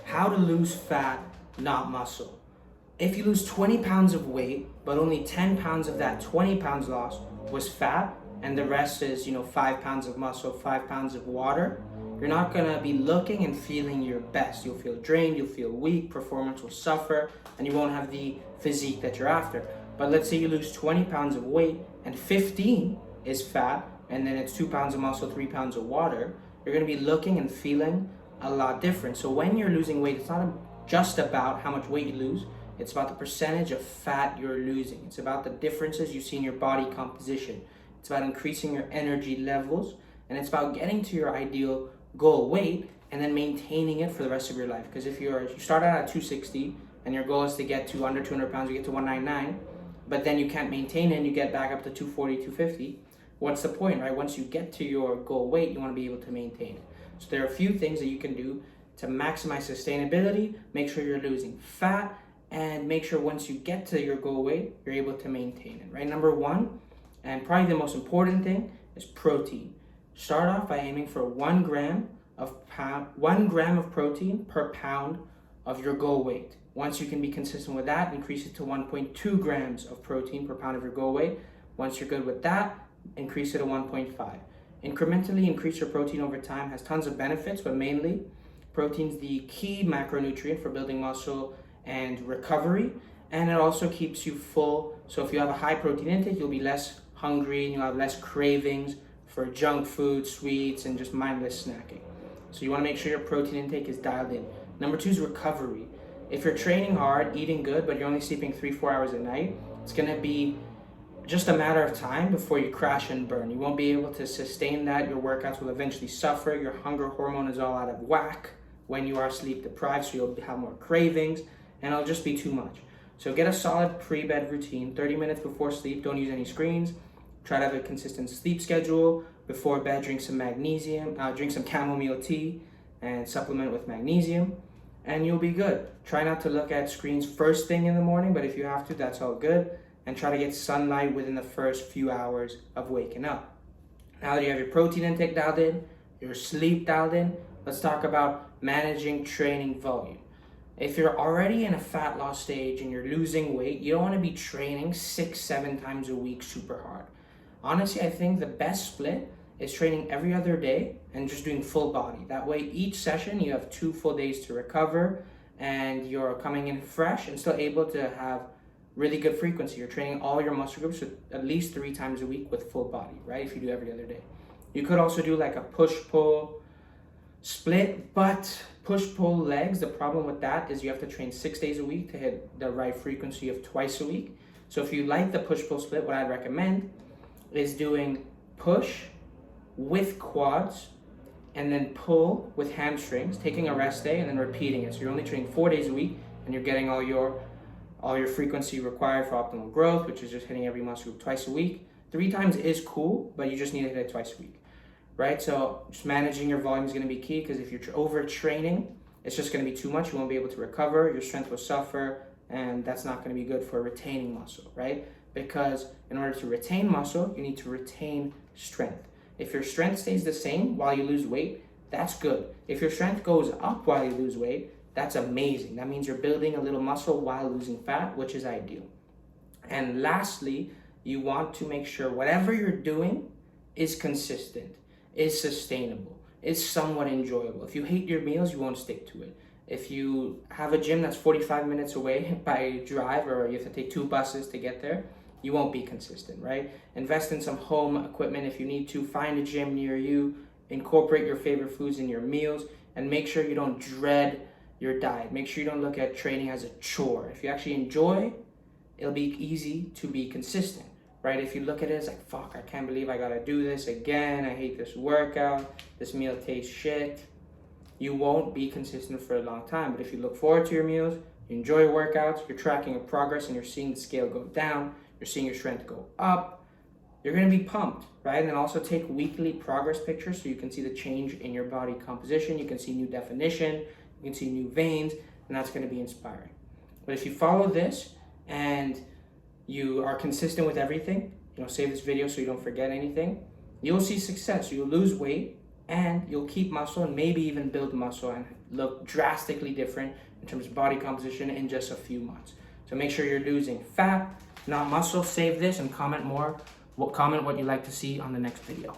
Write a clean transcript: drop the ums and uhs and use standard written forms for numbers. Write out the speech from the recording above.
how to lose fat, not muscle. If you lose 20 pounds of weight, but only 10 pounds of that 20 pounds lost was fat, and the rest is, 5 pounds of muscle, 5 pounds of water, you're not gonna be looking and feeling your best. You'll feel drained, you'll feel weak, performance will suffer, and you won't have the physique that you're after. But let's say you lose 20 pounds of weight and 15 is fat, and then it's 2 pounds of muscle, 3 pounds of water, you're gonna be looking and feeling a lot different. So when you're losing weight, it's not just about how much weight you lose, it's about the percentage of fat you're losing. It's about the differences you see in your body composition. It's about increasing your energy levels, and it's about getting to your ideal goal weight and then maintaining it for the rest of your life. Because if you start out at 260 and your goal is to get to under 200 pounds, you get to 199, but then you can't maintain it and you get back up to 240, 250, what's the point, right? Once you get to your goal weight, you want to be able to maintain it. So there are a few things that you can do to maximize sustainability, make sure you're losing fat, and make sure once you get to your goal weight, you're able to maintain it, right? Number one, and probably the most important thing, is protein. Start off by aiming for 1 gram of protein per pound of your goal weight. Once you can be consistent with that, increase it to 1.2 grams of protein per pound of your goal weight. Once you're good with that, increase it to 1.5. Incrementally increase your protein over time has tons of benefits, but mainly protein's the key macronutrient for building muscle and recovery, and it also keeps you full. So if you have a high protein intake, you'll be less hungry and you'll have less cravings for junk food, sweets, and just mindless snacking. So you want to make sure your protein intake is dialed in. Number two is recovery. If you're training hard, eating good, but you're only sleeping 3-4 hours a night, it's going to be just a matter of time before you crash and burn. You won't be able to sustain that. Your workouts will eventually suffer. Your hunger hormone is all out of whack when you are sleep deprived, so you'll have more cravings, and it'll just be too much. So get a solid pre-bed routine, 30 minutes before sleep, don't use any screens. Try to have a consistent sleep schedule. Before bed, drink some magnesium, drink some chamomile tea, and supplement with magnesium, and you'll be good. Try not to look at screens first thing in the morning, but if you have to, that's all good. And try to get sunlight within the first few hours of waking up. Now that you have your protein intake dialed in, your sleep dialed in, let's talk about managing training volume. If you're already in a fat loss stage and you're losing weight, you don't want to be training 6-7 times a week super hard. Honestly, I think the best split is training every other day and just doing full body. That way, each session you have 2 full days to recover and you're coming in fresh and still able to have really good frequency. You're training all your muscle groups at least 3 times a week with full body, right? If you do every other day. You could also do like a push-pull split, but push-pull legs, the problem with that is you have to train 6 days a week to hit the right frequency of twice a week. So if you like the push-pull split, what I'd recommend is doing push with quads and then pull with hamstrings, taking a rest day and then repeating it. So you're only training 4 days a week and you're getting all your frequency required for optimal growth, which is just hitting every muscle group twice a week. 3 times is cool, but you just need to hit it twice a week, right? So just managing your volume is going to be key, because if you're overtraining, it's just going to be too much. You won't be able to recover, your strength will suffer, and that's not going to be good for retaining muscle, right? Because in order to retain muscle, you need to retain strength. If your strength stays the same while you lose weight, that's good. If your strength goes up while you lose weight, that's amazing. That means you're building a little muscle while losing fat, which is ideal. And lastly, you want to make sure whatever you're doing is consistent, is sustainable, is somewhat enjoyable. If you hate your meals, you won't stick to it. If you have a gym that's 45 minutes away by drive, or you have to take 2 buses to get there, you won't be consistent, right? Invest in some home equipment if you need to. Find a gym near you. Incorporate your favorite foods in your meals, and make sure you don't dread your diet. Make sure you don't look at training as a chore. If you actually enjoy, it'll be easy to be consistent, right? If you look at it as like, fuck, I can't believe I gotta do this again. I hate this workout. This meal tastes shit. You won't be consistent for a long time. But if you look forward to your meals, you enjoy your workouts, you're tracking your progress and you're seeing the scale go down, you're seeing your strength go up, you're gonna be pumped, right? And then also take weekly progress pictures so you can see the change in your body composition, you can see new definition, you can see new veins, and that's gonna be inspiring. But if you follow this and you are consistent with everything, save this video so you don't forget anything, you'll see success. You'll lose weight and you'll keep muscle and maybe even build muscle and look drastically different in terms of body composition in just a few months. So make sure you're losing fat, not muscle. Save this and comment what you'd like to see on the next video.